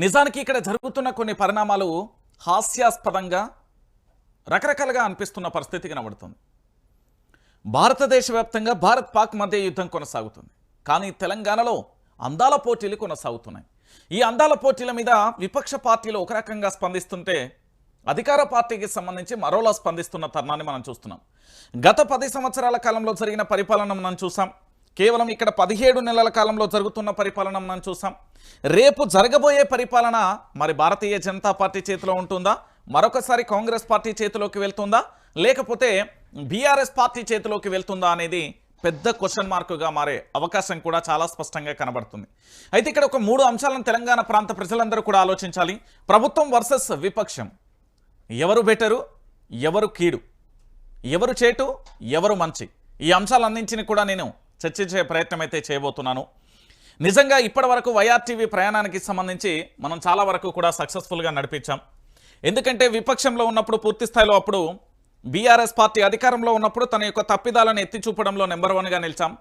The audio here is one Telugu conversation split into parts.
నిజానికి ఇక్కడ జరుగుతున్న కొన్ని పరిణామాలు హాస్యాస్పదంగా రకరకాలుగా అనిపిస్తున్న పరిస్థితి కనబడుతుంది. భారతదేశ వ్యాప్తంగా భారత్ పాక్ మధ్య యుద్ధం కొనసాగుతుంది. కానీ తెలంగాణలో అందాల పోటీలు కొనసాగుతున్నాయి. ఈ అందాల పోటీల మీద విపక్ష పార్టీలు ఒక రకంగా స్పందిస్తుంటే అధికార పార్టీకి సంబంధించి మరోలా స్పందిస్తున్న తరుణాన్ని మనం చూస్తున్నాం. గత 10 సంవత్సరాల కాలంలో జరిగిన పరిపాలన మనం చూసాం. కేవలం ఇక్కడ 17 నెలల కాలంలో జరుగుతున్న పరిపాలన మనం చూసాం. రేపు జరగబోయే పరిపాలన మరి భారతీయ జనతా పార్టీ చేతిలో ఉంటుందా, మరొకసారి కాంగ్రెస్ పార్టీ చేతిలోకి వెళ్తుందా, లేకపోతే బీఆర్ఎస్ పార్టీ చేతిలోకి వెళ్తుందా అనేది పెద్ద క్వశ్చన్ మార్కుగా మారే అవకాశం కూడా చాలా స్పష్టంగా కనబడుతుంది. అయితే ఇక్కడ ఒక 3 అంశాలను తెలంగాణ ప్రాంత ప్రజలందరూ కూడా ఆలోచించాలి. ప్రభుత్వం వర్సెస్ విపక్షం. ఎవరు బెటరు, ఎవరు కీడు, ఎవరు చేటు, ఎవరు మంచి, ఈ అంశాలన్నింటినీ కూడా నేను చర్చించే ప్రయత్నం అయితే చేయబోతున్నాను. నిజంగా ఇప్పటి వరకు వైఆర్టీవీ ప్రయాణానికి సంబంధించి మనం చాలా వరకు కూడా సక్సెస్ఫుల్గా నడిపించాం. ఎందుకంటే విపక్షంలో ఉన్నప్పుడు పూర్తి స్థాయిలో అప్పుడు బీఆర్ఎస్ పార్టీ అధికారంలో ఉన్నప్పుడు తన యొక్క తప్పిదాలను ఎత్తి చూపడంలో నెంబర్ 1గా నిలిచాం.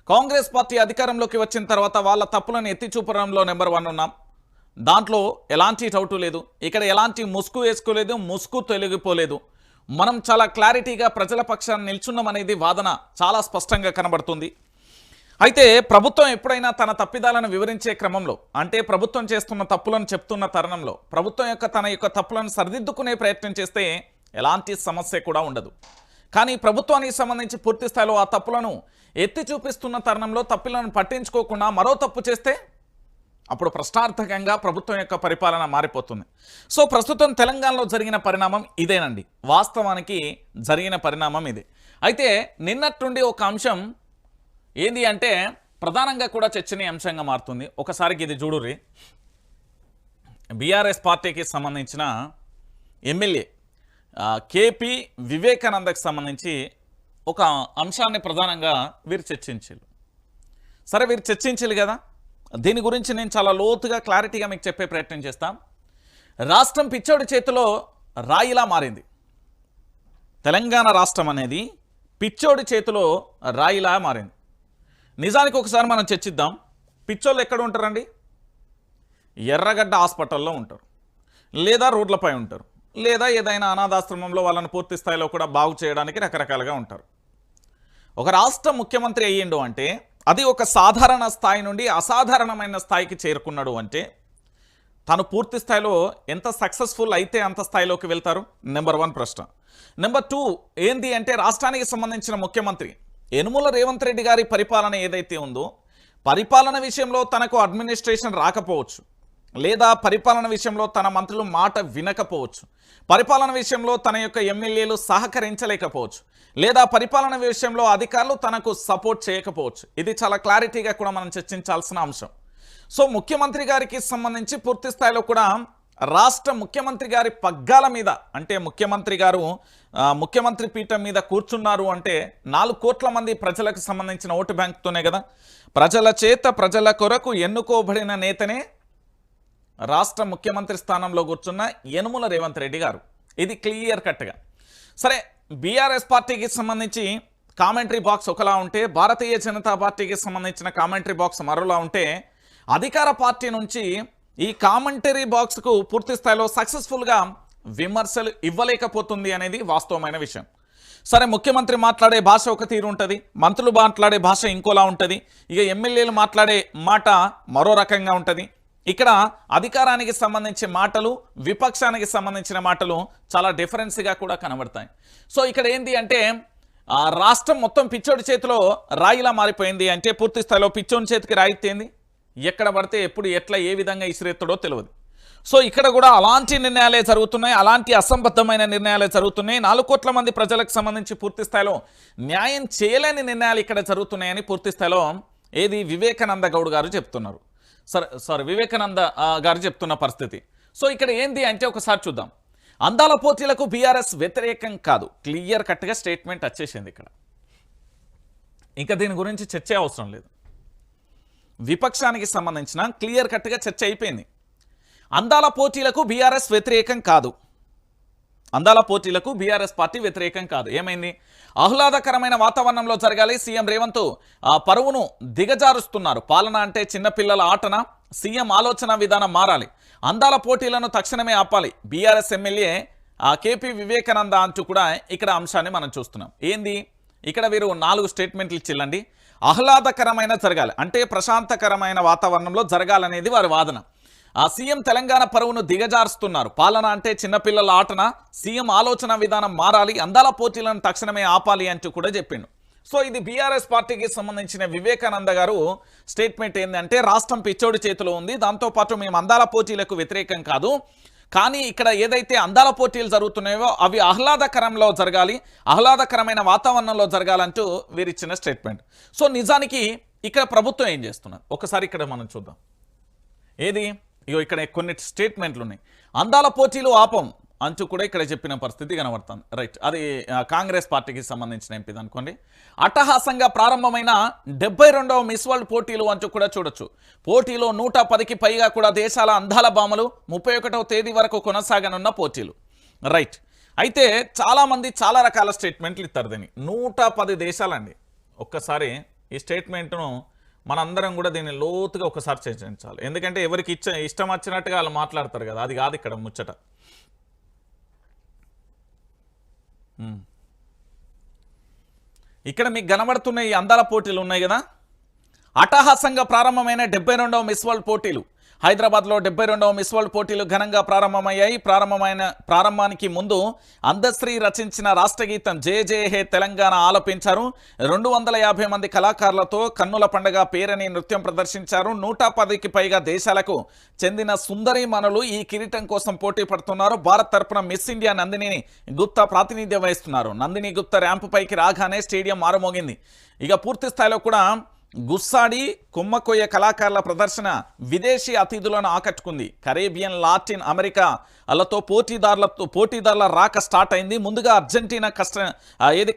కాంగ్రెస్ పార్టీ అధికారంలోకి వచ్చిన తర్వాత వాళ్ళ తప్పులను ఎత్తి చూపడంలో నెంబర్ 1 ఉన్నాం. దాంట్లో ఎలాంటి డౌటు లేదు. ఇక్కడ ఎలాంటి ముసుగు వేసుకోలేదు, ముసుగు తొలగిపోలేదు. మనం చాలా క్లారిటీగా ప్రజల పక్షాన్ని నిల్చున్నాం అనేది వాదన చాలా స్పష్టంగా కనబడుతుంది. అయితే ప్రభుత్వం ఎప్పుడైనా తన తప్పిదాలను వివరించే క్రమంలో, అంటే ప్రభుత్వం చేస్తున్న తప్పులను చెప్తున్న తరుణంలో ప్రభుత్వం తన యొక్క తప్పులను సరిదిద్దుకునే ప్రయత్నం చేస్తే ఎలాంటి సమస్య కూడా ఉండదు. కానీ ప్రభుత్వానికి సంబంధించి పూర్తి స్థాయిలో ఆ తప్పులను ఎత్తి చూపిస్తున్న తరుణంలో తప్పులను పట్టించుకోకుండా మరో తప్పు చేస్తే అప్పుడు ప్రశ్నార్థకంగా ప్రభుత్వం యొక్క పరిపాలన మారిపోతుంది. సో ప్రస్తుతం తెలంగాణలో జరిగిన పరిణామం ఇదేనండి. వాస్తవానికి జరిగిన పరిణామం ఇదే. అయితే నిన్నట్టుండి ఒక అంశం ఏంది అంటే ప్రధానంగా కూడా చర్చనీయాంశంగా మారుతుంది. ఒకసారికి ఇది చూడుర్రి. బీఆర్ఎస్ పార్టీకి సంబంధించిన ఎమ్మెల్యే కేపీ వివేకానందకు సంబంధించి ఒక అంశాన్ని ప్రధానంగా వీరు చర్చించారు. సరే, వీరు చర్చించాలి కదా, దీని గురించి నేను చాలా లోతుగా క్లారిటీగా మీకు చెప్పే ప్రయత్నం చేస్తాను. రాష్ట్రం పిచ్చోడి చేతిలో రాయిలా మారింది. తెలంగాణ రాష్ట్రం అనేది పిచ్చోడి చేతిలో రాయిలా మారింది. నిజానికి ఒకసారి మనం చర్చిద్దాం. పిచ్చోళ్ళు ఎక్కడ ఉంటారండి? ఎర్రగడ్డ హాస్పిటల్లో ఉంటారు, లేదా రోడ్లపై ఉంటారు, లేదా ఏదైనా అనాథాశ్రమంలో వాళ్ళని పూర్తి స్థాయిలో కూడా బాగు చేయడానికి రకరకాలుగా ఉంటారు. ఒక రాష్ట్ర ముఖ్యమంత్రి అయ్యిండు అంటే అది ఒక సాధారణ స్థాయి నుండి అసాధారణమైన స్థాయికి చేరుకున్నాడు అంటే తను పూర్తి స్థాయిలో ఎంత సక్సెస్ఫుల్ అయితే అంత స్థాయిలోకి వెళ్తారు. నెంబర్ 1 ప్రశ్న. నెంబర్ 2 ఏంది అంటే రాష్ట్రానికి సంబంధించిన ముఖ్యమంత్రి యనుమల రేవంత్ రెడ్డి గారి పరిపాలన ఏదైతే ఉందో, పరిపాలన విషయంలో తనకు అడ్మినిస్ట్రేషన్ రాకపోవచ్చు, లేదా పరిపాలన విషయంలో తన మంత్రులు మాట వినకపోవచ్చు, పరిపాలన విషయంలో తన యొక్క ఎమ్మెల్యేలు సహకరించలేకపోవచ్చు, లేదా పరిపాలన విషయంలో అధికారులు తనకు సపోర్ట్ చేయకపోవచ్చు. ఇది చాలా క్లారిటీగా కూడా మనం చర్చించాల్సిన అంశం. సో ముఖ్యమంత్రి గారికి సంబంధించి పూర్తి స్థాయిలో కూడా రాష్ట్ర ముఖ్యమంత్రి గారి పగ్గాల మీద, అంటే ముఖ్యమంత్రి గారు ముఖ్యమంత్రి పీఠం మీద కూర్చున్నారు అంటే 4 కోట్ల మంది ప్రజలకు సంబంధించిన ఓటు బ్యాంక్తోనే కదా. ప్రజల చేత ప్రజల కొరకు ఎన్నుకోబడిన నేతనే రాష్ట్ర ముఖ్యమంత్రి స్థానంలో కూర్చున్న యనుమల రేవంత్ రెడ్డి గారు. ఇది క్లియర్ కట్గా. సరే, బీఆర్ఎస్ పార్టీకి సంబంధించి కామెంటరీ బాక్స్ ఒకలా ఉంటే, భారతీయ జనతా పార్టీకి సంబంధించిన కామెంటరీ బాక్స్ మరోలా ఉంటే, అధికార పార్టీ నుంచి ఈ కామెంటరీ బాక్స్కు పూర్తి స్థాయిలో సక్సెస్ఫుల్గా విమర్శలు ఇవ్వలేకపోతుంది అనేది వాస్తవమైన విషయం. సరే, ముఖ్యమంత్రి మాట్లాడే భాష ఒక తీరు ఉంటుంది, మంత్రులు మాట్లాడే భాష ఇంకోలా ఉంటుంది, ఇక ఎమ్మెల్యేలు మాట్లాడే మాట మరో రకంగా ఉంటుంది. ఇక్కడ అధికారానికి సంబంధించిన మాటలు, విపక్షానికి సంబంధించిన మాటలు చాలా డిఫరెన్స్గా కూడా కనబడతాయి. సో ఇక్కడ ఏంటి అంటే రాష్ట్రం మొత్తం పిచ్చోడి చేతిలో రాయిలా మారిపోయింది అంటే పూర్తి స్థాయిలో పిచ్చోని చేతికి రాయితేంది, ఎక్కడ పడితే ఎప్పుడు ఎట్లా ఏ విధంగా ఇసిరెత్తడో తెలియదు. సో ఇక్కడ కూడా అలాంటి నిర్ణయాలే జరుగుతున్నాయి, అలాంటి అసంబద్ధమైన నిర్ణయాలే జరుగుతున్నాయి. 4 కోట్ల మంది ప్రజలకు సంబంధించి పూర్తి స్థాయిలో న్యాయం చేయలేని నిర్ణయాలు ఇక్కడ జరుగుతున్నాయని పూర్తి స్థాయిలో ఏది వివేకానంద గౌడ్ గారు చెప్తున్నారు. వివేకానంద గారు చెప్తున్న పరిస్థితి. సో ఇక్కడ ఏంది అంటే ఒకసారి చూద్దాం. అందాల పోటీలకు బీఆర్ఎస్ వ్యతిరేకం కాదు, క్లియర్ కట్గా స్టేట్మెంట్ వచ్చేసింది ఇక్కడ. ఇంకా దీని గురించి చర్చ అవసరం లేదు. విపక్షానికి సంబంధించిన క్లియర్ కట్గా చర్చ అయిపోయింది. అందాల పోటీలకు బీఆర్ఎస్ వ్యతిరేకం కాదు, అందాల పోటీలకు బీఆర్ఎస్ పార్టీ వ్యతిరేకం కాదు. ఏమైంది? ఆహ్లాదకరమైన వాతావరణంలో జరగాలి. సీఎం రేవంత్ పరువును దిగజారుస్తున్నారు. పాలన అంటే చిన్నపిల్లల ఆటన, సీఎం ఆలోచన విధానం మారాలి. అందాల పోటీలను తక్షణమే ఆపాలి బీఆర్ఎస్ ఎమ్మెల్యే కేపీ వివేకానంద అంటూ కూడా ఇక్కడ అంశాన్ని మనం చూస్తున్నాం. ఏంది ఇక్కడ వీరు 4 స్టేట్మెంట్లు ఇచ్చిల్లండి. ఆహ్లాదకరమైన జరగాలి అంటే ప్రశాంతకరమైన వాతావరణంలో జరగాలనేది వారి వాదన. సీఎం తెలంగాణ పరువును దిగజారుస్తున్నారు. పాలన అంటే చిన్నపిల్లల ఆటన, సీఎం ఆలోచన విధానం మారాలి, అందాల పోటీలను తక్షణమే ఆపాలి అంటూ కూడా చెప్పిండు. సో ఇది బీఆర్ఎస్ పార్టీకి సంబంధించిన వివేకానంద గారు స్టేట్మెంట్ ఏంటంటే రాష్ట్రం పిచ్చోడి చేతిలో ఉంది, దాంతోపాటు మేము అందాల పోటీలకు వ్యతిరేకం కాదు, కానీ ఇక్కడ ఏదైతే అందాల పోటీలు జరుగుతున్నాయో అవి ఆహ్లాదకరంలో జరగాలి, ఆహ్లాదకరమైన వాతావరణంలో జరగాలంటూ వీరిచ్చిన స్టేట్మెంట్. సో నిజానికి ఇక్కడ ప్రభుత్వం ఏం చేస్తున్నారు ఒకసారి ఇక్కడ మనం చూద్దాం. ఏది ఇగో ఇక్కడ కొన్ని స్టేట్మెంట్లు ఉన్నాయి. అందాల పోటీలు ఆపం అంటూ కూడా ఇక్కడ చెప్పిన పరిస్థితి కనబడుతుంది. రైట్, అది కాంగ్రెస్ పార్టీకి సంబంధించిన ఎంపీ అనుకోండి. అట్టహాసంగా ప్రారంభమైన 72వ మిస్ వరల్డ్ పోటీలు అంటూ కూడా చూడొచ్చు. పోటీలో 110కి పైగా కూడా దేశాల అందాల భామలు 31వ తేదీ వరకు కొనసాగనున్న పోటీలు. రైట్, అయితే చాలామంది చాలా రకాల స్టేట్మెంట్లు ఇస్తారు. దీన్ని 110 దేశాలండి. ఒక్కసారి ఈ స్టేట్మెంట్ను మనందరం కూడా దీన్ని లోతుగా ఒకసారి చర్చించాలి. ఎందుకంటే ఎవరికి ఇష్టం వచ్చినట్టుగా వాళ్ళు మాట్లాడతారు కదా, అది కాదు ఇక్కడ ముచ్చట. ఇక్కడ మీకు కనబడుతున్న ఈ అందాల పోటీలు ఉన్నాయి కదా, అట్టహాసంగా ప్రారంభమైన 72వ మిస్ వరల్డ్ పోటీలు. హైదరాబాద్లో 72వ మిస్ వరల్డ్ పోటీలు ఘనంగా ప్రారంభమయ్యాయి. ప్రారంభానికి ముందు అందశ్రీ రచించిన రాష్ట్రగీతం జయ జయ హే తెలంగాణ ఆలపించారు. 250 మంది కళాకారులతో కన్నుల పండుగ పేరని నృత్యం ప్రదర్శించారు. 110కి పైగా దేశాలకు చెందిన సుందరీమణులు ఈ కిరీటం కోసం పోటీ పడుతున్నారు. భారత్ తరపున మిస్ ఇండియా నందిని గుప్తా ప్రాతినిధ్యం వహిస్తున్నారు. నందిని గుప్తా ర్యాంపు పైకి రాగానే స్టేడియం మారుమోగింది. ఇక పూర్తి స్థాయిలో కూడా గుస్సాడి కుమ్మకొయ్య కళాకారుల ప్రదర్శన విదేశీ అతిథులను ఆకట్టుకుంది. కరేబియన్, లాటిన్ అమెరికాలతో పోటీదారుల రాక స్టార్ట్ అయింది. ముందుగా అర్జెంటీనా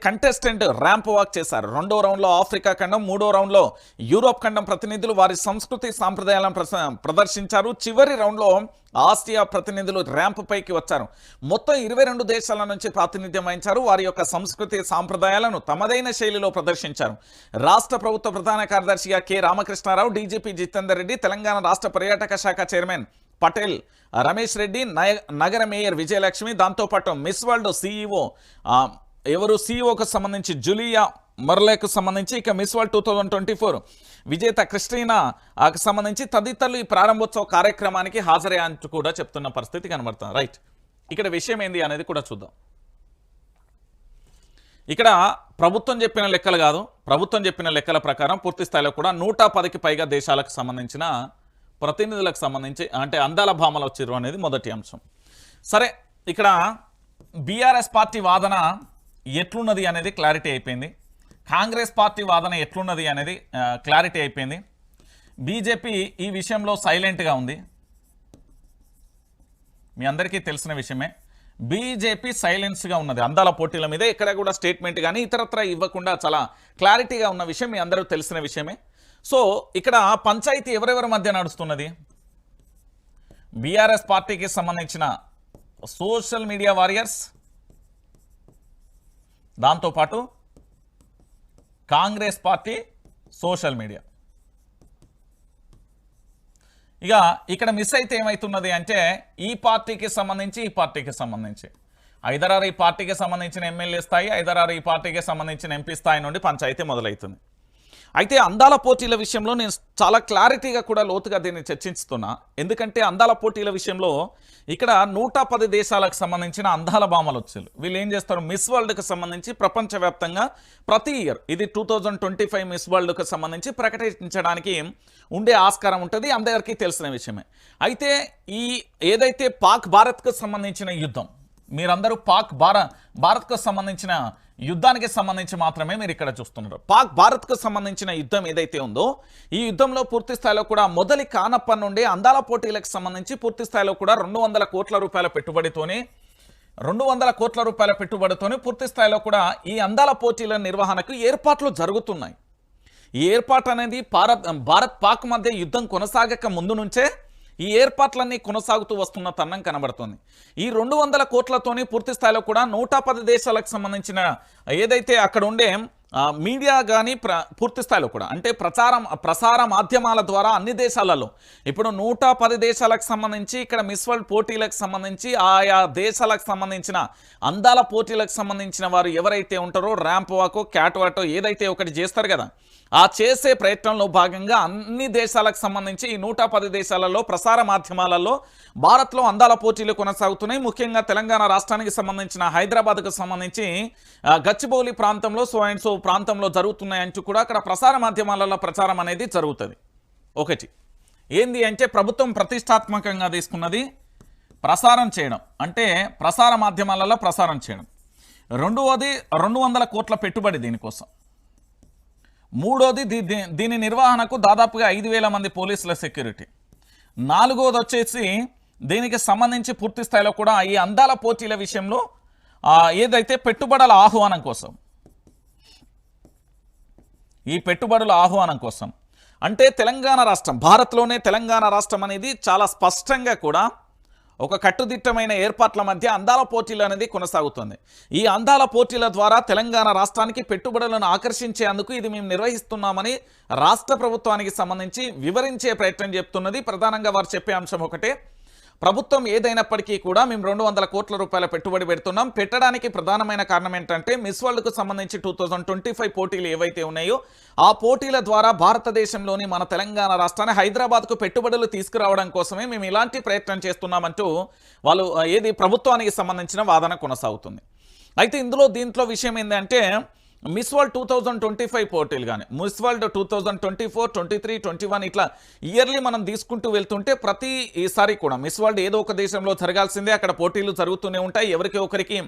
కంటెస్టెంట్ ర్యాంప్ వాక్ చేశారు. 2వ రౌండ్లో ఆఫ్రికా ఖండం, 3వ రౌండ్లో యూరోప్ ఖండం ప్రతినిధులు వారి సంస్కృతి సాంప్రదాయాలను ప్రదర్శించారు. చివరి రౌండ్లో ఆసియా ప్రతినిధులు ర్యాంప్ పైకి వచ్చారు. మొత్తం 22 దేశాల నుంచి ప్రాతినిధ్యం వహించారు. వారి యొక్క సంస్కృతి సాంప్రదాయాలను తమదైన శైలిలో ప్రదర్శించారు. రాష్ట్ర ప్రభుత్వ ప్రధాన కార్యదర్శిగా కె రామకృష్ణారావు, డీజీపీ జితేందర్ రెడ్డి, తెలంగాణ రాష్ట్ర పర్యాటక శాఖ చైర్మన్ పటేల్ రమేష్ రెడ్డి, నగర మేయర్ విజయలక్ష్మి, దాంతోపాటు మిస్ వరల్డ్ సీఈఓకు సంబంధించి జులియా మర్లేకు సంబంధించి, ఇక మిస్ వరల్డ్ 2024 విజేత క్రిస్టినాకు సంబంధించి తదితరులు ఈ ప్రారంభోత్సవ కార్యక్రమానికి హాజరయ్యారంటూ కూడా చెప్తున్న పరిస్థితి కనబడుతుంది. రైట్, ఇక్కడ విషయం ఏంది అనేది కూడా చూద్దాం. ఇక్కడ ప్రభుత్వం చెప్పిన లెక్కలు కాదు, ప్రభుత్వం చెప్పిన లెక్కల ప్రకారం పూర్తి స్థాయిలో కూడా 110కి పైగా దేశాలకు సంబంధించిన ప్రతినిధులకు సంబంధించి అంటే అందాల భామలు వచ్చారు అనేది మొదటి అంశం. సరే, ఇక్కడ బీఆర్ఎస్ పార్టీ వాదన ఎట్లున్నది అనేది క్లారిటీ అయిపోయింది. కాంగ్రెస్ పార్టీ వాదన ఎట్లున్నది అనేది క్లారిటీ అయిపోయింది. బీజేపీ ఈ విషయంలో సైలెంట్గా ఉంది, మీ అందరికీ తెలిసిన విషయమే. బీజేపీ సైలెన్స్గా ఉన్నది అందాల పోటీల మీద. ఎక్కడ కూడా స్టేట్మెంట్ కానీ ఇతరత్ర ఇవ్వకుండా చాలా క్లారిటీగా ఉన్న విషయం మీ అందరూ తెలిసిన విషయమే. సో ఇక్కడ పంచాయతీ ఎవరెవరి మధ్య నడుస్తున్నది? బీఆర్ఎస్ పార్టీకి సంబంధించిన సోషల్ మీడియా వారియర్స్, దాంతోపాటు కాంగ్రెస్ పార్టీ సోషల్ మీడియా. ఇక ఇక్కడ మిస్ అయితే ఏమవుతున్నది అంటే ఈ పార్టీకి సంబంధించి ఐదరారు ఈ పార్టీకి సంబంధించిన ఎమ్మెల్యే స్థాయి, ఐదరారు ఈ పార్టీకి సంబంధించిన ఎంపీ స్థాయి నుండి పంచాయతీ మొదలవుతుంది. అయితే అందాల పోటీల విషయంలో నేను చాలా క్లారిటీగా కూడా లోతుగా దీన్ని చర్చిస్తున్నా. ఎందుకంటే అందాల పోటీల విషయంలో ఇక్కడ 110 దేశాలకు సంబంధించిన అందాల భామలు వచ్చారు. వీళ్ళు ఏం చేస్తారు, మిస్ వరల్డ్కి సంబంధించి ప్రపంచవ్యాప్తంగా ప్రతి ఇయర్ ఇది 2025 మిస్ వరల్డ్కి సంబంధించి ప్రకటించడానికి ఉండే ఆస్కారం ఉంటుంది, అందరికీ తెలిసిన విషయమే. అయితే ఈ ఏదైతే పాక్ భారత్కు సంబంధించిన యుద్ధం, మీరందరూ భారత్కు సంబంధించిన యుద్ధానికి సంబంధించి మాత్రమే మీరు ఇక్కడ చూస్తున్నారు. పాక్ భారత్కు సంబంధించిన యుద్ధం ఏదైతే ఉందో ఈ యుద్ధంలో పూర్తి స్థాయిలో కూడా మొదటి కానప్పటి నుండి అందాల పోటీలకు సంబంధించి పూర్తి స్థాయిలో కూడా 200 కోట్ల రూపాయల పెట్టుబడితోనే పూర్తి స్థాయిలో కూడా ఈ అందాల పోటీల నిర్వహణకు ఏర్పాట్లు జరుగుతున్నాయి. ఈ ఏర్పాటు అనేది భారత్ పాక్ మధ్య యుద్ధం కొనసాగక ముందు నుంచే ఈ ఏర్పాట్లన్నీ కొనసాగుతూ వస్తున్న తరుణం కనబడుతుంది. ఈ 200 కోట్లతోని పూర్తి స్థాయిలో కూడా 110 దేశాలకు సంబంధించిన ఏదైతే అక్కడ ఉండే మీడియా కానీ పూర్తి స్థాయిలో కూడా అంటే ప్రసార మాధ్యమాల ద్వారా అన్ని దేశాలలో ఇప్పుడు 110 దేశాలకు సంబంధించి ఇక్కడ మిస్ వరల్డ్ పోటీలకు సంబంధించి ఆయా దేశాలకు సంబంధించిన అందాల పోటీలకు సంబంధించిన వారు ఎవరైతే ఉంటారో ర్యాంప్ వాకో క్యాట్ వాటో ఏదైతే ఒకటి చేస్తారు కదా, ఆ చేసే ప్రయత్నంలో భాగంగా అన్ని దేశాలకు సంబంధించి ఈ 110 దేశాలలో ప్రసార మాధ్యమాలలో భారత్లో అందాల పోటీలు కొనసాగుతున్నాయి. ముఖ్యంగా తెలంగాణ రాష్ట్రానికి సంబంధించిన హైదరాబాద్కు సంబంధించి గచ్చిబౌలి ప్రాంతంలో సో అండ్ సో ప్రాంతంలో జరుగుతున్నాయంటూ కూడా అక్కడ ప్రసార మాధ్యమాలలో ప్రచారం అనేది జరుగుతుంది. ఒకటి ఏంది అంటే ప్రభుత్వం ప్రతిష్టాత్మకంగా తీసుకున్నది ప్రసారం చేయడం, అంటే ప్రసార మాధ్యమాలలో ప్రసారం చేయడం. రెండవది 200 కోట్ల పెట్టుబడి దీనికోసం. మూడోది దీని నిర్వహణకు దాదాపుగా 5,000 మంది పోలీసుల సెక్యూరిటీ. నాలుగోది వచ్చేసి దీనికి సంబంధించి పూర్తి స్థాయిలో కూడా ఈ అందాల పోటీల విషయంలో ఏదైతే పెట్టుబడుల ఆహ్వానం కోసం, ఈ పెట్టుబడుల ఆహ్వానం కోసం అంటే తెలంగాణ రాష్ట్రం, భారత్లోనే తెలంగాణ రాష్ట్రం అనేది చాలా స్పష్టంగా కూడా ఒక కట్టుదిట్టమైన ఏర్పాట్ల మధ్య అందాల పోటీలు అనేది కొనసాగుతుంది. ఈ అందాల పోటీల ద్వారా తెలంగాణ రాష్ట్రానికి పెట్టుబడులను ఆకర్షించేందుకు ఇది మేము నిర్వహిస్తున్నామని రాష్ట్ర ప్రభుత్వానికి సంబంధించి వివరించే ప్రయత్నం చెప్తున్నది. ప్రధానంగా వారు చెప్పే అంశం ఒకటే, ప్రభుత్వం ఏదైనప్పటికీ కూడా మేము 200 కోట్ల రూపాయల పెట్టుబడి పెడుతున్నాం. పెట్టడానికి ప్రధానమైన కారణం ఏంటంటే మిస్ వరల్డ్కు సంబంధించి 2025 పోటీలు ఏవైతే ఉన్నాయో ఆ పోటీల ద్వారా భారతదేశంలోని మన తెలంగాణ రాష్ట్రాన్ని హైదరాబాద్కు పెట్టుబడులు తీసుకురావడం కోసమే మేము ఇలాంటి ప్రయత్నం చేస్తున్నామంటూ వాళ్ళు ప్రభుత్వానికి సంబంధించిన వాదన కొనసాగుతుంది. అయితే దీంట్లో విషయం ఏంటంటే మిస్ వరల్డ్ 2025 పోటీలు కానీ మిస్ వరల్డ్ 2024, 23, 21 ఇట్లా ఇయర్లీ మనం తీసుకుంటూ వెళ్తుంటే ఈసారి కూడా మిస్ వరల్డ్ ఏదో ఒక దేశంలో జరగాల్సిందే, అక్కడ పోటీలు జరుగుతూనే ఉంటాయి. ఎవరికి ఒకరికి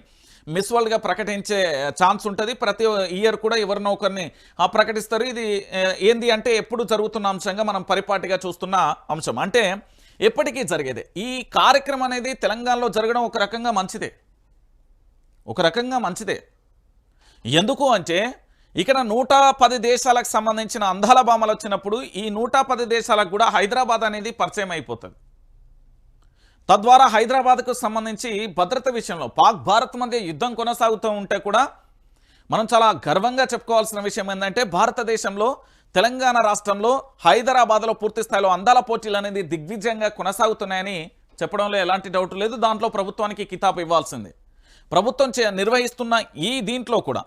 మిస్ వరల్డ్గా ప్రకటించే ఛాన్స్ ఉంటుంది. ప్రతి ఇయర్ కూడా ఎవరినో ఒకరిని ప్రకటిస్తారు. ఇది ఏంది అంటే ఎప్పుడు జరుగుతున్న అంశంగా మనం పరిపాటిగా చూస్తున్న అంశం, అంటే ఎప్పటికీ జరిగేదే. ఈ కార్యక్రమం అనేది తెలంగాణలో జరగడం ఒక రకంగా మంచిదే. ఎందుకు అంటే ఇక్కడ 110 దేశాలకు సంబంధించిన అందాల భామలు వచ్చినప్పుడు ఈ 110 దేశాలకు కూడా హైదరాబాద్ అనేది పరిచయం అయిపోతుంది. తద్వారా హైదరాబాద్కు సంబంధించి భద్రత విషయంలో పాక్ భారత్ మధ్య యుద్ధం కొనసాగుతూ ఉంటే కూడా మనం చాలా గర్వంగా చెప్పుకోవాల్సిన విషయం ఏంటంటే భారతదేశంలో తెలంగాణ రాష్ట్రంలో హైదరాబాద్లో పూర్తి స్థాయిలో అందాల పోటీలు అనేది దిగ్విజయంగా కొనసాగుతున్నాయని చెప్పడంలో ఎలాంటి డౌట్ లేదు. దాంట్లో ప్రభుత్వానికి కితాబు ఇవ్వాల్సిందే. ప్రభుత్వం నిర్వహిస్తున్న దీంట్లో కూడా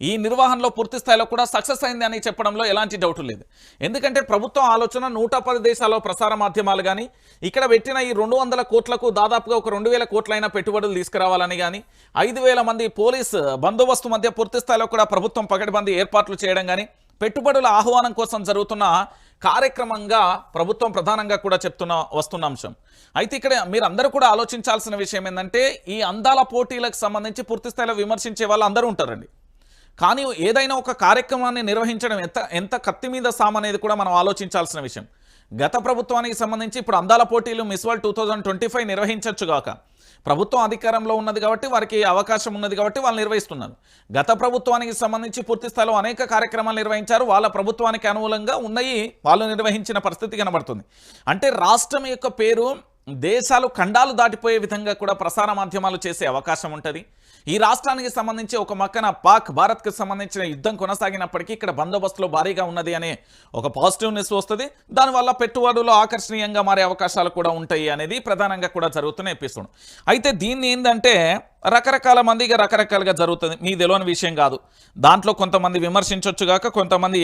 ఈ నిర్వహణలో పూర్తి స్థాయిలో కూడా సక్సెస్ అయింది అని చెప్పడంలో ఎలాంటి డౌట్ లేదు. ఎందుకంటే ప్రభుత్వం ఆలోచన 110 దేశాల్లో ప్రసార మాధ్యమాలు కానీ ఇక్కడ పెట్టిన ఈ 200 కోట్లకు దాదాపుగా ఒక 2,000 కోట్లైన పెట్టుబడులు తీసుకురావాలని కానీ 5,000 మంది పోలీసు బందోబస్తు మధ్య పూర్తి స్థాయిలో కూడా ప్రభుత్వం పకడ్బందీ ఏర్పాట్లు చేయడం కానీ పెట్టుబడుల ఆహ్వానం కోసం జరుగుతున్న కార్యక్రమంగా ప్రభుత్వం ప్రధానంగా కూడా వస్తున్న అంశం. అయితే ఇక్కడ మీరందరూ కూడా ఆలోచించాల్సిన విషయం ఏంటంటే ఈ అందాల పోటీలకు సంబంధించి పూర్తి స్థాయిలో విమర్శించే వాళ్ళు అందరూ ఉంటారండి. కానీ ఏదైనా ఒక కార్యక్రమాన్ని నిర్వహించడం ఎంత కత్తి మీద సాము అనేది కూడా మనం ఆలోచించాల్సిన విషయం. గత ప్రభుత్వానికి సంబంధించి ఇప్పుడు అందాల పోటీలు మిస్ వరల్డ్ 2025 నిర్వహించవచ్చు గాక, ప్రభుత్వం అధికారంలో ఉన్నది కాబట్టి వారికి అవకాశం ఉన్నది కాబట్టి వాళ్ళు నిర్వహిస్తున్నారు. గత ప్రభుత్వానికి సంబంధించి పూర్తి స్థాయిలో అనేక కార్యక్రమాలు నిర్వహించారు. వాళ్ళ ప్రభుత్వానికి అనుకూలంగా ఉన్నాయి, వాళ్ళు నిర్వహించిన పరిస్థితి కనబడుతుంది. అంటే రాష్ట్రం యొక్క పేరు దేశాలు ఖండాలు దాటిపోయే విధంగా కూడా ప్రసార మాధ్యమాలు చేసే అవకాశం ఉంటుంది. ఈ రాష్ట్రానికి సంబంధించి ఒక పక్కన పాక్ భారత్కి సంబంధించిన యుద్ధం కొనసాగినప్పటికీ ఇక్కడ బందోబస్తులో భారీగా ఉన్నది అనే ఒక పాజిటివ్నెస్ వస్తుంది. దానివల్ల పెట్టుబడులు ఆకర్షణీయంగా మారే అవకాశాలు కూడా ఉంటాయి అనేది ప్రధానంగా కూడా జరుగుతున్న ఎపిసోడ్. అయితే దీన్ని ఏంటంటే రకరకాల మందిగా రకరకాలుగా జరుగుతుంది, మీకు తెలియని విషయం కాదు. దాంట్లో కొంతమంది విమర్శించవచ్చు గాక, కొంతమంది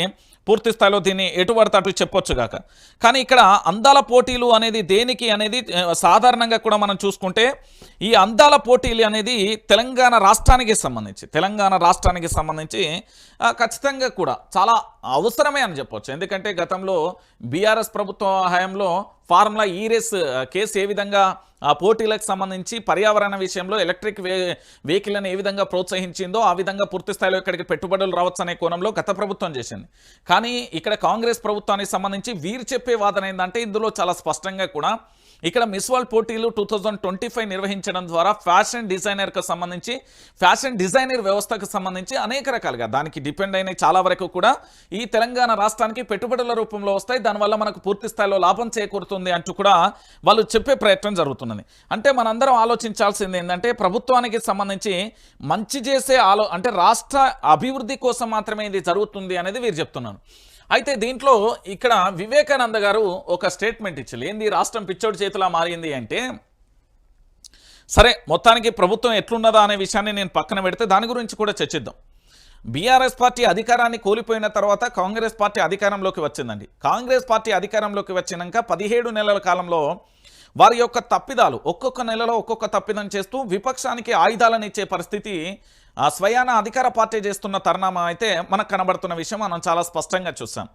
పూర్తి స్థాయిలో దీన్ని ఎటుపడితే అటు చెప్పొచ్చు గాక. కానీ ఇక్కడ అందాల పోటీలు అనేది దేనికి అనేది సాధారణంగా కూడా మనం చూసుకుంటే ఈ అందాల పోటీలు అనేది తెలంగాణ రాష్ట్రానికి సంబంధించి ఖచ్చితంగా కూడా చాలా అవసరమే అని చెప్పొచ్చు. ఎందుకంటే గతంలో బీఆర్ఎస్ ప్రభుత్వ హయాంలో ఫార్ములా ఈ రేస్ కేసు ఏ విధంగా పోటీలకు సంబంధించి పర్యావరణ విషయంలో ఎలక్ట్రిక్ వెహికల్ని ఏ విధంగా ప్రోత్సహించిందో ఆ విధంగా పూర్తి స్థాయిలో ఇక్కడికి పెట్టుబడులు రావచ్చు అనే కోణంలో గత ప్రభుత్వం చేసింది. కానీ ఇక్కడ కాంగ్రెస్ ప్రభుత్వానికి సంబంధించి వీరు చెప్పే వాదన ఏంటంటే ఇందులో చాలా స్పష్టంగా కూడా ఇక్కడ మిస్ వరల్డ్ పోటీలు 2025 నిర్వహించడం ద్వారా ఫ్యాషన్ డిజైనర్కు సంబంధించి ఫ్యాషన్ డిజైనర్ వ్యవస్థకు సంబంధించి అనేక రకాలుగా దానికి డిపెండ్ అయిన చాలా వరకు కూడా ఈ తెలంగాణ రాష్ట్రానికి పెట్టుబడుల రూపంలో వస్తాయి, దానివల్ల మనకు పూర్తి స్థాయిలో లాభం చేకూరుతుంది అంటూ కూడా వాళ్ళు చెప్పే ప్రయత్నం జరుగుతున్నది. అంటే మనందరం ఆలోచించాల్సింది ఏంటంటే ప్రభుత్వానికి సంబంధించి మంచి చేసే అంటే రాష్ట్ర అభివృద్ధి కోసం మాత్రమే ఇది జరుగుతుంది అనేది వీరు చెప్తున్నారు. అయితే దీంట్లో ఇక్కడ వివేకానంద గారు ఒక స్టేట్మెంట్ ఇచ్చారు. ఏంది రాష్ట్రం పిచ్చోడి చేతిలా మారింది అంటే, సరే మొత్తానికి ప్రభుత్వం ఎట్లున్నదా అనే విషయాన్ని నేను పక్కన పెడితే దాని గురించి కూడా చర్చిద్దాం. బీఆర్ఎస్ పార్టీ అధికారాన్ని కోల్పోయిన తర్వాత కాంగ్రెస్ పార్టీ అధికారంలోకి వచ్చిందండి. కాంగ్రెస్ పార్టీ అధికారంలోకి వచ్చినాక 17 నెలల కాలంలో వారి యొక్క తప్పిదాలు ఒక్కొక్క నెలలో ఒక్కొక్క తప్పిదం చేస్తూ విపక్షానికి ఆయుధాలను ఇచ్చే పరిస్థితి స్వయాన అధికార పార్టీ చేస్తున్న తరుణం అయితే మనకు కనబడుతున్న విషయం మనం చాలా స్పష్టంగా చూసాం.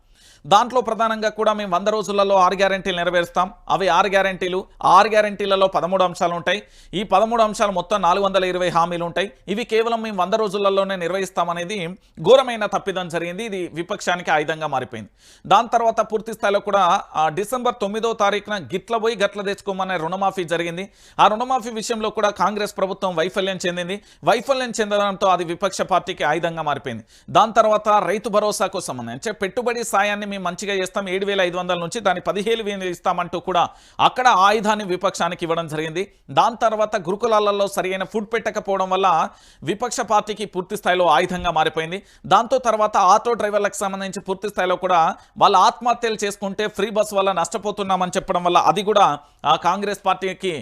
దాంట్లో ప్రధానంగా కూడా మేము 100 రోజులలో 6 గ్యారెంటీలు నెరవేరుస్తాం. అవి 6 గ్యారెంటీలు, 6 గ్యారెంటీలలో 13 అంశాలు ఉంటాయి. ఈ 13 అంశాలు మొత్తం 420 హామీలు ఉంటాయి. ఇవి కేవలం మేము 100 రోజులలోనే నిర్వహిస్తామనేది ఘోరమైన తప్పిదం జరిగింది. ఇది విపక్షానికి ఆయుధంగా మారిపోయింది. దాని తర్వాత పూర్తి స్థాయిలో కూడా డిసెంబర్ 9వ తారీఖున గిట్ల పోయి గట్ల తెచ్చుకోమనే రుణమాఫీ జరిగింది. ఆ రుణమాఫీ విషయంలో కూడా కాంగ్రెస్ ప్రభుత్వం వైఫల్యం చెందింది. వైఫల్యం చెందడంతో అది విపక్ష పార్టీకి ఆయుధంగా మారిపోయింది. దాని తర్వాత రైతు భరోసాకు సంబంధించి పెట్టుబడి సాయాన్ని మేము మంచిగా చేస్తాం, 7,500 నుంచి దాన్ని 15,000 ఇస్తామంటూ కూడా అక్కడ ఆయుధాన్ని విపక్షానికి ఇవ్వడం జరిగింది. దాని తర్వాత గురుకులాలలో సరైన ఫుడ్ పెట్టకపోవడం వల్ల విపక్ష పార్టీకి పూర్తి స్థాయిలో ఆయుధంగా మారిపోయింది. దాంతో తర్వాత ఆటో డ్రైవర్లకు సంబంధించి పూర్తి స్థాయిలో కూడా వాళ్ళ ఆత్మహత్యలు చేసుకుంటే ఫ్రీ బస్ వల్ల నష్టపోతున్నామని చెప్పడం వల్ల అది కూడా కాంగ్రెస్ పార్టీకి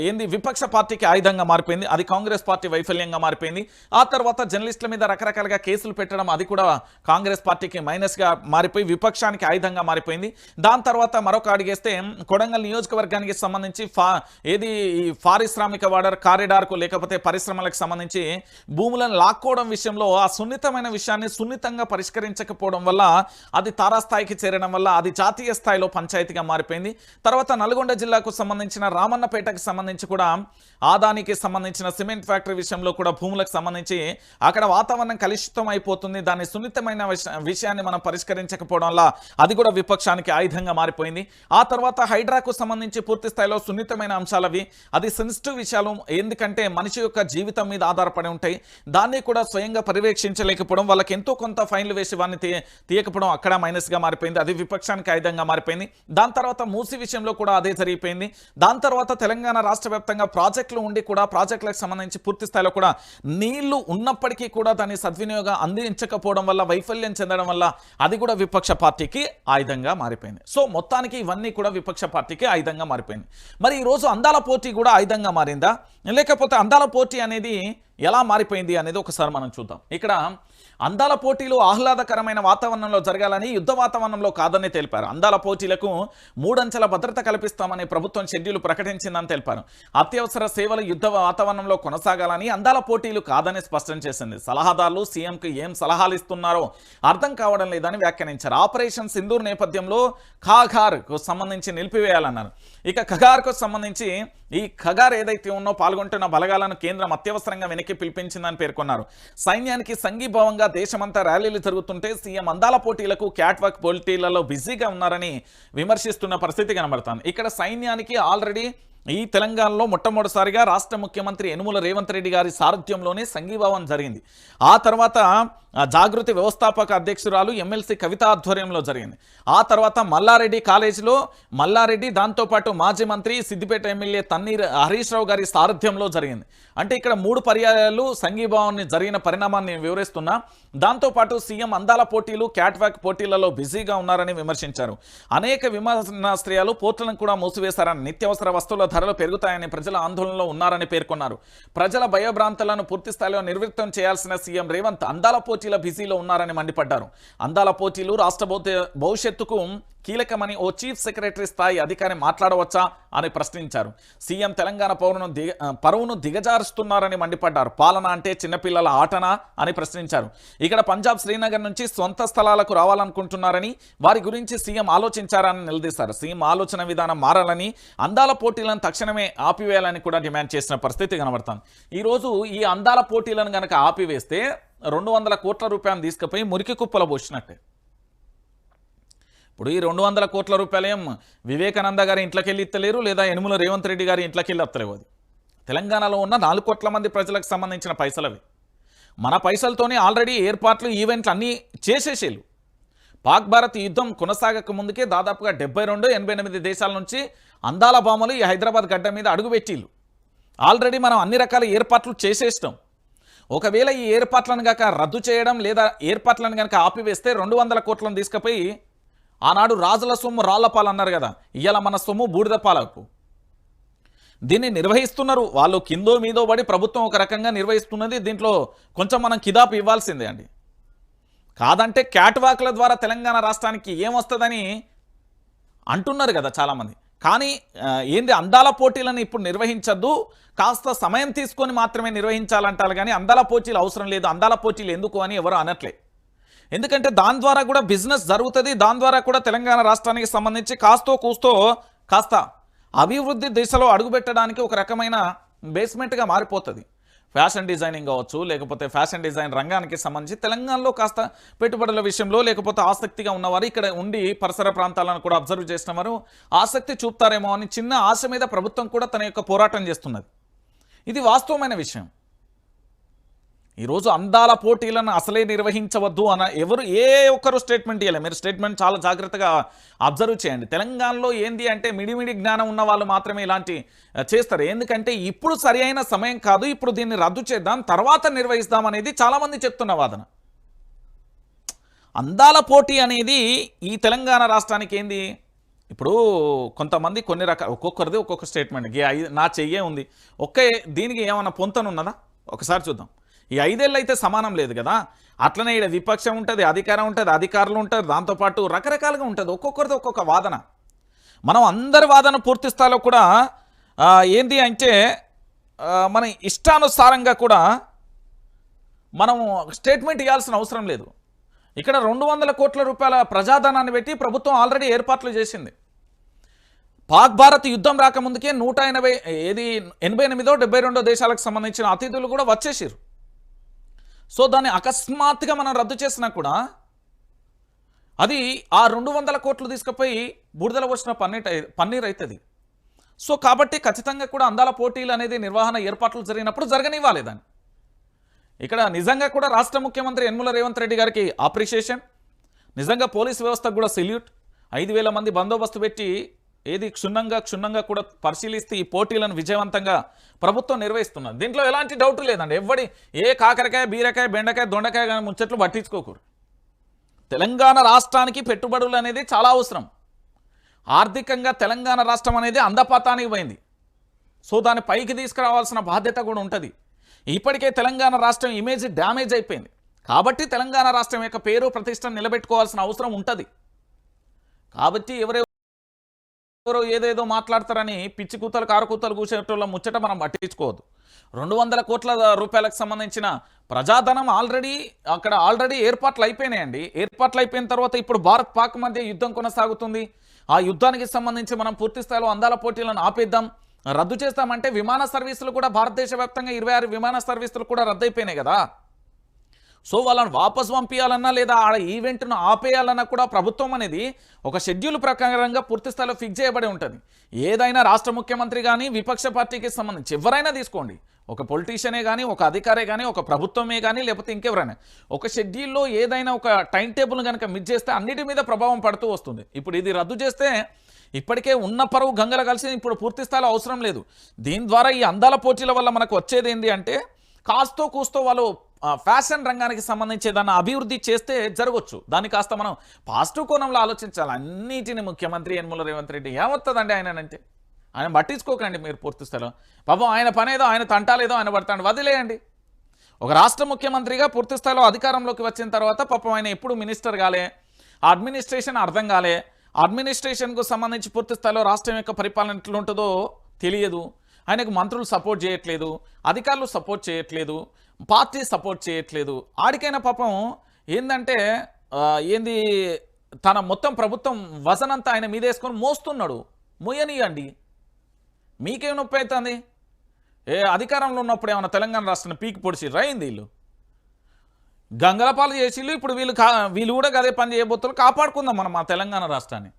ఏంది విపక్ష పార్టీకి ఆయుధంగా మారిపోయింది. అది కాంగ్రెస్ పార్టీ వైఫల్యంగా మారిపోయింది. ఆ తర్వాత జర్నలిస్టుల మీద రకరకాలుగా కేసులు పెట్టడం అది కూడా కాంగ్రెస్ పార్టీకి మైనస్గా మారిపోయి విపక్షానికి ఆయుధంగా మారిపోయింది. దాని తర్వాత మరొక అడిగేస్తే కొడంగల్ నియోజకవర్గానికి సంబంధించి ఈ పారిశ్రామిక కారిడార్కు లేకపోతే పరిశ్రమలకు సంబంధించి భూములను లాక్కోవడం విషయంలో ఆ సున్నితమైన విషయాన్ని సున్నితంగా పరిష్కరించకపోవడం వల్ల అది తారాస్థాయికి చేరడం వల్ల అది జాతీయ స్థాయిలో పంచాయతీగా మారిపోయింది. తర్వాత నల్గొండ జిల్లాకు సంబంధించిన రామన్నపేటకు సంబంధించి కూడా ఆదానికి సంబంధించిన సిమెంట్ ఫ్యాక్టరీ విషయంలో కూడా భూములకు సంబంధించి అక్కడ వాతావరణం కలుషితం అయిపోతుంది. దాని సున్నితమైన విషయాన్ని మనం పరిష్కరించకపోవడం వల్ల అది కూడా విపక్షానికి ఆయుధంగా మారిపోయింది. ఆ తర్వాత హైడ్రాకు సంబంధించి పూర్తి స్థాయిలో సున్నితమైన అంశాలవి, అది సెన్సిటివ్ విషయాలు, ఎందుకంటే మనిషి యొక్క జీవితం మీద ఆధారపడి ఉంటాయి. దాన్ని కూడా స్వయంగా పర్యవేక్షించలేకపోవడం, వాళ్ళకి ఎంతో కొంత ఫైన్లు వేసి వారిని తీయకపోవడం అక్కడ మైనస్గా మారిపోయింది. అది విపక్షానికి ఆయుధంగా మారిపోయింది. దాని తర్వాత మూసి విషయంలో కూడా అదే జరిగిపోయింది. దాని తర్వాత తెలంగాణ రాష్ట్ర వ్యాప్తంగా ప్రాజెక్టులు ఉండి కూడా ప్రాజెక్టులకు సంబంధించి పూర్తి స్థాయిలో కూడా నీళ్లు ఉన్నప్పటికీ కూడా దాన్ని సద్వినియోగం అందించకపోవడం వల్ల వైఫల్యం చెందడం వల్ల అది కూడా విపక్ష పార్టీకి ఆయుధంగా మారిపోయింది. సో మొత్తానికి ఇవన్నీ కూడా విపక్ష పార్టీకి ఆయుధంగా మారిపోయింది. మరి ఈరోజు అందాల పోటీ కూడా ఆయుధంగా మారిందా, లేకపోతే అందాల పోటీ అనేది ఎలా మారిపోయింది అనేది ఒకసారి మనం చూద్దాం. ఇక్కడ అందాల పోటీలు ఆహ్లాదకరమైన వాతావరణంలో జరగాలని, యుద్ధ వాతావరణంలో కాదని తెలిపారు. అందాల పోటీలకు 3 అంచెల భద్రత కల్పిస్తామని ప్రభుత్వం షెడ్యూల్ ప్రకటించిందని తెలిపారు. అత్యవసర సేవలు యుద్ధ వాతావరణంలో కొనసాగాలని, అందాల పోటీలు కాదని స్పష్టం చేసింది. సలహాదారులు సీఎంకు ఏం సలహాలు ఇస్తున్నారో అర్థం కావడం లేదని వ్యాఖ్యానించారు. ఆపరేషన్ సింధూర్ నేపథ్యంలో ఖగార్కు సంబంధించి నిలిపివేయాలన్నారు. ఇక ఖగార్కు సంబంధించి ఈ ఖగార్ ఏదైతే ఉన్నో పాల్గొంటున్న బలగాలను కేంద్రం అత్యవసరంగా వెనక్కి పిలిపించిందని పేర్కొన్నారు. సైన్యానికి సంఘీభావంగా దేశమంతా ర్యాలీలు జరుగుతుంటే సీఎం అందాల పోటీలకు క్యాట్ వాక్ పోటీలలో బిజీగా ఉన్నారని విమర్శిస్తున్న పరిస్థితి కనబడుతుంది. ఇక్కడ సైన్యానికి ఆల్రెడీ ఈ తెలంగాణలో మొట్టమొదటిసారిగా రాష్ట్ర ముఖ్యమంత్రి యనుమల రేవంత్ రెడ్డి గారి సారథ్యంలోనే సంఘీభావం జరిగింది. ఆ తర్వాత జాగృతి వ్యవస్థాపక అధ్యక్షురాలు ఎమ్మెల్సీ కవిత ఆధ్వర్యంలో జరిగింది. ఆ తర్వాత మల్లారెడ్డి కాలేజీలో మల్లారెడ్డి, దాంతోపాటు మాజీ మంత్రి సిద్దిపేట ఎమ్మెల్యే తన్నీర్ హరీష్ రావు గారి సారథ్యంలో జరిగింది. అంటే ఇక్కడ 3 పర్యాయాలు సంఘీభావాన్ని జరిగిన పరిణామాన్ని వివరిస్తున్నా. దాంతోపాటు సీఎం అందాల పోటీలు క్యాట్ వాక్ పోటీలలో బిజీగా ఉన్నారని విమర్శించారు. అనేక విమర్శనాస్త్రాలు పోర్టులను కూడా మూసివేశారని, నిత్యావసర వస్తువుల ధరలు పెరుగుతాయని ప్రజల ఆందోళనలో ఉన్నారని పేర్కొన్నారు. ప్రజల భయభ్రాంతులను పూర్తి స్థాయిలో నిర్వృత్తం చేయాల్సిన సీఎం రేవంత్ అందాల పోటీల బిజీలో ఉన్నారని మండిపడ్డారు. అందాల పోటీలు రాష్ట్ర భవిష్యత్తుకు కీలకమని ఓ చీఫ్ సెక్రటరీ స్థాయి అధికారి మాట్లాడవచ్చా అని ప్రశ్నించారు. సీఎం తెలంగాణ పరువును దిగజారుస్తున్నారని మండిపడ్డారు. పాలన అంటే చిన్నపిల్లల ఆటనా అని ప్రశ్నించారు. ఇక్కడ పంజాబ్ శ్రీనగర్ నుంచి సొంత స్థలాలకు రావాలనుకుంటున్నారని, వారి గురించి సీఎం ఆలోచించారని నిలదీశారు. సీఎం ఆలోచన విధానం మారాలని, అందాల పోటీలను తక్షణమే ఆపివేయాలని కూడా డిమాండ్ చేసిన పరిస్థితి కనబడుతుంది. ఈరోజు ఈ అందాల పోటీలను కనుక ఆపివేస్తే 200 కోట్ల రూపాయలు తీసుకుపోయి మురికి కుప్పల పోసినట్టే. ఇప్పుడు ఈ 200 కోట్ల రూపాయలేం వివేకానంద గారి ఇంట్లోకెళ్ళి ఇస్తలేరు, లేదా యనుమల రేవంత్ రెడ్డి గారి ఇంట్లోకెళ్ళి వస్తలేవు. అది తెలంగాణలో ఉన్న 4 కోట్ల మంది ప్రజలకు సంబంధించిన పైసలవి. మన పైసలతోనే ఆల్రెడీ ఏర్పాట్లు ఈవెంట్లు అన్నీ చేసేసేళ్ళు. పాక్ భారత్ యుద్ధం కొనసాగక ముందుకే దాదాపుగా 72-88 దేశాల నుంచి అందాల బామలు ఈ హైదరాబాద్ గడ్డ మీద అడుగుపెట్టిళ్ళు. ఆల్రెడీ మనం అన్ని రకాల ఏర్పాట్లు చేసేస్తాం. ఒకవేళ ఈ ఏర్పాట్లను కనుక రద్దు చేయడం లేదా ఏర్పాట్లను కనుక ఆపివేస్తే 200 కోట్లను తీసుకుపోయి ఆనాడు రాజుల సొమ్ము రాళ్లపాలు అన్నారు కదా, ఇవాళ మన సొమ్ము బూడిద పాలకు దీన్ని నిర్వహిస్తున్నారు వాళ్ళు. కిందో మీదో పడి ప్రభుత్వం ఒక రకంగా నిర్వహిస్తున్నది. దీంట్లో కొంచెం మనం కిదాపు ఇవ్వాల్సిందే అండి. కాదంటే క్యాట్వాక్ల ద్వారా తెలంగాణ రాష్ట్రానికి ఏమొస్తుందని అంటున్నారు కదా చాలామంది. కానీ ఏంది అందాల పోటీలను ఇప్పుడు నిర్వహించద్దు, కాస్త సమయం తీసుకొని మాత్రమే నిర్వహించాలంటారు. కానీ అందాల పోటీలు అవసరం లేదు, అందాల పోటీలు ఎందుకు అని ఎవరు అనట్లే. ఎందుకంటే దాని ద్వారా కూడా బిజినెస్ జరుగుతుంది, దాని ద్వారా కూడా తెలంగాణ రాష్ట్రానికి సంబంధించి కాస్త అభివృద్ధి దిశలో అడుగుపెట్టడానికి ఒక రకమైన బేస్మెంట్గా మారిపోతుంది. ఫ్యాషన్ డిజైనింగ్ కావచ్చు, లేకపోతే ఫ్యాషన్ డిజైన్ రంగానికి సంబంధించి తెలంగాణలో కాస్త పెట్టుబడుల విషయంలో లేకపోతే ఆసక్తిగా ఉన్నవారు ఇక్కడ ఉండి పరిసర ప్రాంతాలను కూడా అబ్జర్వ్ చేసిన వారు ఆసక్తి చూపుతారేమో అని చిన్న ఆశ మీద ప్రభుత్వం కూడా తన యొక్క పోరాటం చేస్తున్నది. ఇది వాస్తవమైన విషయం. ఈరోజు అందాల పోటీలను అసలే నిర్వహించవద్దు అన్న ఎవరు ఏ ఒక్కరు స్టేట్మెంట్ ఇవ్వలేదు. మీరు స్టేట్మెంట్ చాలా జాగ్రత్తగా అబ్జర్వ్ చేయండి. తెలంగాణలో ఏంది అంటే మిడిమిడి జ్ఞానం ఉన్న వాళ్ళు మాత్రమే ఇలాంటి చేస్తారు. ఎందుకంటే ఇప్పుడు సరి అయిన సమయం కాదు, ఇప్పుడు దీన్ని రద్దు చేద్దాం తర్వాత నిర్వహిస్తాం అనేది చాలామంది చెప్తున్న వాదన. అందాల పోటీ అనేది ఈ తెలంగాణ రాష్ట్రానికి ఏంది, ఇప్పుడు కొంతమంది కొన్ని రకాల ఒక్కొక్కరిది ఒక్కొక్క స్టేట్మెంట్. నా చెయ్యే ఉంది దీనికి ఏమైనా పొంతనున్నదా ఒకసారి చూద్దాం. ఈ 5 ఏళ్ళు అయితే సమానం లేదు కదా. అట్లనే ఇక్కడ విపక్షం ఉంటుంది, అధికారం ఉంటుంది, అధికారులు ఉంటారు, దాంతోపాటు రకరకాలుగా ఉంటుంది. ఒక్కొక్కరిది ఒక్కొక్క వాదన. మనం అందరి వాదన పూర్తి స్థాయిలో కూడా ఏంది అంటే మన ఇష్టానుసారంగా కూడా మనం స్టేట్మెంట్ ఇవ్వాల్సిన అవసరం లేదు. ఇక్కడ 200 కోట్ల రూపాయల ప్రజాధనాన్ని పెట్టి ప్రభుత్వం ఆల్రెడీ ఏర్పాట్లు చేసింది. పాక్ భారత్ యుద్ధం రాకముందుకే 188-72 దేశాలకు సంబంధించిన అతిథులు కూడా వచ్చేసారు. సో దాన్ని అకస్మాత్తుగా మనం రద్దు చేసినా కూడా అది ఆ 200 కోట్లు తీసుకుపోయి బూడిదల వచ్చిన పన్నీర్ అవుతుంది. సో కాబట్టి ఖచ్చితంగా కూడా అందాల పోటీలు అనేది నిర్వహణ ఏర్పాట్లు జరిగినప్పుడు జరగనివ్వాలి దాన్ని. ఇక్కడ నిజంగా కూడా రాష్ట్ర ముఖ్యమంత్రి యనుమల రేవంత్ రెడ్డి గారికి అప్రిషియేషన్. నిజంగా పోలీస్ వ్యవస్థకు కూడా సెల్యూట్. 5,000 మంది బందోబస్తు పెట్టి ఏది క్షుణ్ణంగా కూడా పరిశీలిస్తే ఈ పోటీలను విజయవంతంగా ప్రభుత్వం నిర్వహిస్తున్నది. దీంట్లో ఎలాంటి డౌట్ లేదండి. ఏ కాకరకాయ, బీరకాయ, బెండకాయ, దొండకాయ కానీ ముచ్చట్లు పట్టించుకోకూడదు. తెలంగాణ రాష్ట్రానికి పెట్టుబడులు అనేది చాలా అవసరం. ఆర్థికంగా తెలంగాణ రాష్ట్రం అనేది అందపాతానికి పోయింది. సో దాన్ని పైకి తీసుకురావాల్సిన బాధ్యత కూడా ఉంటుంది. ఇప్పటికే తెలంగాణ రాష్ట్రం ఇమేజ్ డ్యామేజ్ అయిపోయింది. కాబట్టి తెలంగాణ రాష్ట్రం యొక్క పేరు ప్రతిష్టను నిలబెట్టుకోవాల్సిన అవసరం ఉంటుంది. కాబట్టి ఎవరెవరో ఏదేదో మాట్లాడతారని పిచ్చి కూతలు కారకూతలు కూసేటోళ్ళ ముచ్చట మనం పట్టించుకోవద్దు. 200 కోట్ల రూపాయలకు సంబంధించిన ప్రజాధనం ఆల్రెడీ ఏర్పాట్లు అయిపోయినాయండి. ఏర్పాట్లు అయిపోయిన తర్వాత ఇప్పుడు భారత్ పాక్ మధ్య యుద్ధం కొనసాగుతుంది. ఆ యుద్ధానికి సంబంధించి మనం పూర్తి స్థాయిలో అందాల పోటీలను ఆపేద్దాం, రద్దు చేస్తామంటే విమాన సర్వీసులు కూడా భారతదేశ వ్యాప్తంగా 26 విమాన సర్వీసులు కూడా రద్దయిపోయినాయి కదా. సో వాళ్ళని వాపసు పంపించాలన్నా లేదా ఆ ఈవెంట్ను ఆపేయాలన్నా కూడా ప్రభుత్వం అనేది ఒక షెడ్యూల్ ప్రకారంగా పూర్తి స్థాయిలో ఫిక్స్ చేయబడి ఉంటుంది. ఏదైనా రాష్ట్ర ముఖ్యమంత్రి కానీ విపక్ష పార్టీకి సంబంధించి ఎవరైనా తీసుకోండి, ఒక పొలిటీషియనే కానీ, ఒక అధికారే కానీ, ఒక ప్రభుత్వమే కానీ, లేకపోతే ఇంకెవరైనా ఒక షెడ్యూల్లో ఏదైనా ఒక టైం టేబుల్ కనుక మిస్ చేస్తే అన్నిటి మీద ప్రభావం పడుతూ వస్తుంది. ఇప్పుడు ఇది రద్దు చేస్తే ఇప్పటికే ఉన్న పరువు గంగల కలిసి ఇప్పుడు పూర్తి స్థాయిలో అవసరం లేదు. దీని ద్వారా ఈ అందాల పోటీల వల్ల మనకు వచ్చేది ఏంటి అంటే కాస్తో కూస్తో వాళ్ళు ఫ్యాషన్ రంగానికి సంబంధించి ఏదన్నా అభివృద్ధి చేస్తే జరగవచ్చు. దాన్ని కాస్త మనం పాజిటివ్ కోణంలో ఆలోచించాలి. అన్నిటిని ముఖ్యమంత్రి యనుమల రేవంత్ రెడ్డి ఏమవుతుందండి ఆయన పట్టించుకోకండి మీరు పూర్తి స్థాయిలో. పాపం ఆయన పనేదో ఆయన తంటాలేదో ఆయన పడతాడు, వదిలేయండి. ఒక రాష్ట్ర ముఖ్యమంత్రిగా పూర్తి స్థాయిలో అధికారంలోకి వచ్చిన తర్వాత పాపం ఆయన ఎప్పుడు మినిస్టర్ కాలే, అడ్మినిస్ట్రేషన్ అర్థం కాలే, అడ్మినిస్ట్రేషన్కు సంబంధించి పూర్తి స్థాయిలో రాష్ట్రం యొక్క పరిపాలన ఎట్లుంటుందో తెలియదు. ఆయనకు మంత్రులు సపోర్ట్ చేయట్లేదు, అధికారులు సపోర్ట్ చేయట్లేదు, పార్టీ సపోర్ట్ చేయట్లేదు. ఆడికైనా పాపం ఏంటంటే తన మొత్తం ప్రభుత్వం వజనంతా ఆయన మీద వేసుకొని మోస్తున్నాడు. మోయనియండి, మీకేం నొప్పి అవుతుంది? అధికారంలో ఉన్నప్పుడు ఏమన్నా తెలంగాణ రాష్ట్రాన్ని పీకి పొడిచి రాయింది వీళ్ళు. గంగలపాలు చేసిళ్ళు. ఇప్పుడు వీళ్ళు కూడా గదే పని చేయబోతున్నారు. కాపాడుకుందాం మనం మా తెలంగాణ రాష్ట్రాన్ని.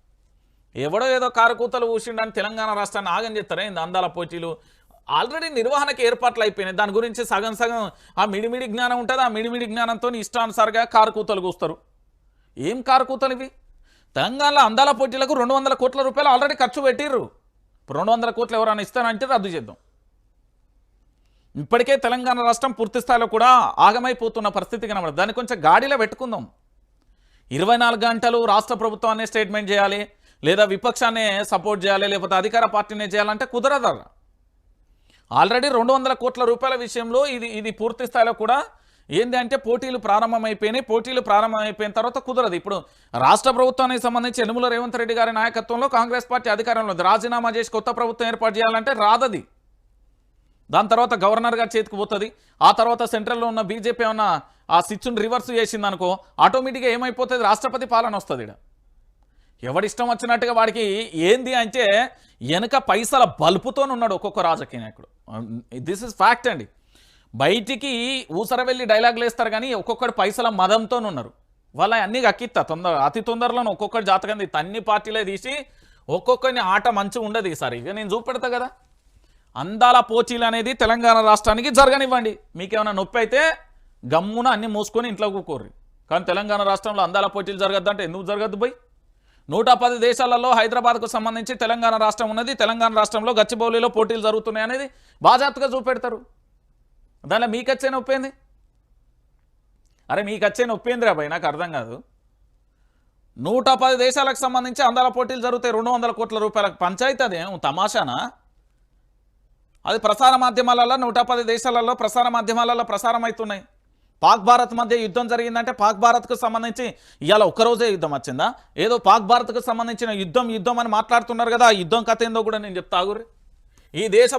ఎవడో ఏదో కారుకూతలు ఊసిండని తెలంగాణ రాష్ట్రాన్ని ఆగం చేస్తారా ఇంత అందాల పోటీలు? ఆల్రెడీ నిర్వహణకు ఏర్పాట్లు అయిపోయినాయి. దాని గురించి సగం సగం ఆ మిడిమిడి జ్ఞానం ఉంటుంది. ఆ మిడిమిడి జ్ఞానంతో ఇష్టానుసారిగా కారుకూతలు కూస్తారు. ఏం కారుకూతలు ఇవి? తెలంగాణలో అందాల పోటీలకు 200 కోట్ల రూపాయలు ఆల్రెడీ ఖర్చు పెట్టిర్రు. ఇప్పుడు 200 కోట్లు ఎవరైనా ఇస్తానంటే రద్దు చేద్దాం. ఇప్పటికే తెలంగాణ రాష్ట్రం పూర్తి స్థాయిలో కూడా ఆగమైపోతున్న పరిస్థితి కనబడదు. దాన్ని కొంచెం గాడిలో పెట్టుకుందాం. 24 గంటలు రాష్ట్ర ప్రభుత్వాన్ని స్టేట్మెంట్ చేయాలి, లేదా విపక్షాన్ని సపోర్ట్ చేయాలి, లేకపోతే అధికార పార్టీనే చేయాలంటే కుదరదు. ఆల్రెడీ 200 కోట్ల రూపాయల విషయంలో ఇది పూర్తి స్థాయిలో కూడా ఏంది అంటే పోటీలు ప్రారంభమైపోయినాయి. పోటీలు ప్రారంభమైపోయిన తర్వాత కుదరదు. ఇప్పుడు రాష్ట్ర ప్రభుత్వానికి సంబంధించి యనుమల రేవంత్ రెడ్డి గారి నాయకత్వంలో కాంగ్రెస్ పార్టీ అధికారంలో ఉంది. రాజీనామా చేసి కొత్త ప్రభుత్వం ఏర్పాటు చేయాలంటే రాదది. దాని తర్వాత గవర్నర్ గారి చేతికి పోతుంది. ఆ తర్వాత సెంట్రల్లో ఉన్న బీజేపీ ఏమన్నా ఆ స్విచ్ను రివర్స్ చేసింది అనుకో, ఆటోమేటిక్గా ఏమైపోతుంది, రాష్ట్రపతి పాలన వస్తుంది. ఇక్కడ ఎవడిష్టం వచ్చినట్టుగా వాడికి ఏంది అంటే వెనక పైసల బల్పుతో ఉన్నాడు ఒక్కొక్క రాజకీయ నాయకుడు. దిస్ ఇస్ ఫ్యాక్ట్ అండి. బయటికి ఊసర వెళ్ళి డైలాగులు వేస్తారు కానీ ఒక్కొక్కటి పైసల మదంతో ఉన్నారు. వాళ్ళ అన్ని అక్కిత్తా అతి తొందరలో ఒక్కొక్కటి జాతకం తీస్తా. అన్ని పార్టీలే తీసి ఒక్కొక్కరిని ఆట మంచిగా ఉండదు. ఈసారి ఇక నేను చూపెడతా కదా. అందాల పోటీలు అనేది తెలంగాణ రాష్ట్రానికి జరగనివ్వండి. మీకేమైనా నొప్పి అయితే గమ్మున అన్ని మూసుకొని ఇంట్లో కూకోర్రి. కానీ తెలంగాణ రాష్ట్రంలో అందాల పోటీలు జరగద్దంటే ఎందుకు జరగద్దు పోయి? 110 దేశాలలో హైదరాబాద్కు సంబంధించి తెలంగాణ రాష్ట్రం ఉన్నది. తెలంగాణ రాష్ట్రంలో గచ్చిబౌలిలో పోటీలు జరుగుతున్నాయి అనేది బాజాప్తుగా చూపెడతారు. దానిలో మీకు వచ్చే నొప్పింది? అరే మీకు వచ్చే నొప్పిందిరా భయ్, నాకు అర్థం కాదు. 110 దేశాలకు సంబంధించి అందాల పోటీలు జరుగుతాయి. 200 కోట్ల రూపాయలకు పంచాయతీ. అదేం తమాషానా? అది ప్రసార మాధ్యమాలలో 110 దేశాలలో ప్రసార మాధ్యమాలలో ప్రసారం అవుతున్నాయి. పాక్ భారత్ మధ్య యుద్ధం జరిగిందంటే పాక్ భారత్కు సంబంధించి ఇవాళ ఒక్కరోజే యుద్ధం వచ్చిందా? ఏదో పాక్ భారత్కు సంబంధించిన యుద్ధం అని మాట్లాడుతున్నారు కదా. ఆ యుద్ధం కథ ఏందో కూడా నేను చెప్తా. ఈ దేశ